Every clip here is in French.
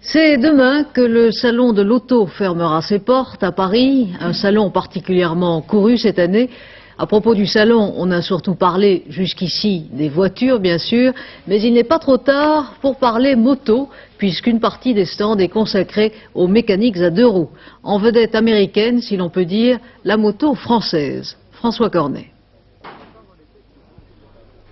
C'est demain que le salon de l'auto fermera ses portes à Paris, un salon particulièrement couru cette année. À propos du salon, on a surtout parlé jusqu'ici des voitures bien sûr, mais il n'est pas trop tard pour parler moto, puisqu'une partie des stands est consacrée aux mécaniques à deux roues. En vedette américaine, si l'on peut dire, la moto française. François Cornet.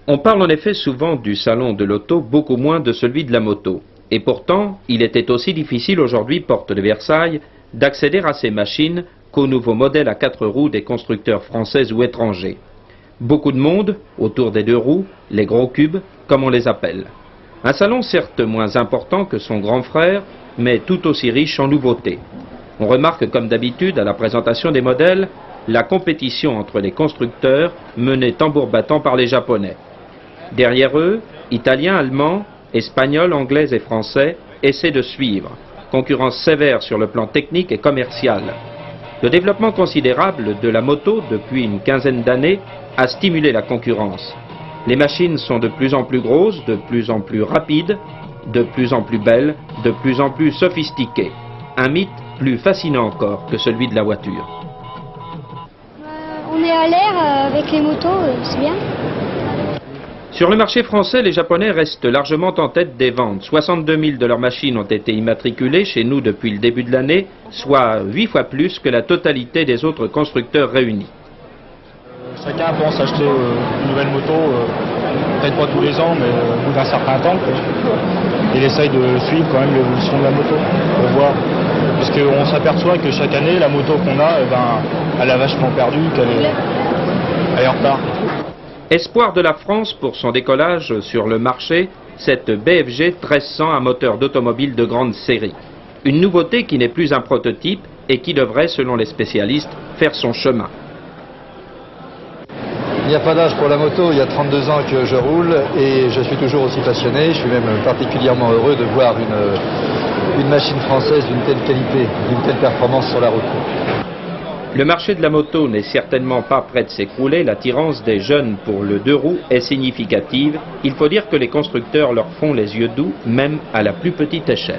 On parle en effet souvent du salon de l'auto, beaucoup moins de celui de la moto. Et pourtant, il était aussi difficile aujourd'hui, porte de Versailles, d'accéder à ces machines qu'aux nouveaux modèles à 4 roues des constructeurs français ou étrangers. Beaucoup de monde autour des deux roues, les gros cubes, comme on les appelle. Un salon certes moins important que son grand frère, mais tout aussi riche en nouveautés. On remarque comme d'habitude à la présentation des modèles, la compétition entre les constructeurs menée tambour battant par les Japonais. Derrière eux, Italiens, Allemands, Espagnols, Anglais et Français essaient de suivre. Concurrence sévère sur le plan technique et commercial. Le développement considérable de la moto depuis une quinzaine d'années a stimulé la concurrence. Les machines sont de plus en plus grosses, de plus en plus rapides, de plus en plus belles, de plus en plus sophistiquées. Un mythe plus fascinant encore que celui de la voiture. On est à l'air avec les motos, c'est bien. Sur le marché français, les Japonais restent largement en tête des ventes. 62 000 de leurs machines ont été immatriculées chez nous depuis le début de l'année, soit 8 fois plus que la totalité des autres constructeurs réunis. Chacun pense acheter une nouvelle moto, peut-être pas tous les ans, mais au bout d'un certain temps. Il essaye de suivre quand même l'évolution de la moto, pour voir. Parce qu'on s'aperçoit que chaque année, la moto qu'on a, elle a vachement perdu, qu'elle est en retard. Espoir de la France pour son décollage sur le marché, cette BFG 1300 à moteur d'automobile de grande série. Une nouveauté qui n'est plus un prototype et qui devrait, selon les spécialistes, faire son chemin. Il n'y a pas d'âge pour la moto, il y a 32 ans que je roule et je suis toujours aussi passionné. Je suis même particulièrement heureux de voir une machine française d'une telle qualité, d'une telle performance sur la route. Le marché de la moto n'est certainement pas prêt de s'écrouler. L'attirance des jeunes pour le deux roues est significative. Il faut dire que les constructeurs leur font les yeux doux, même à la plus petite échelle.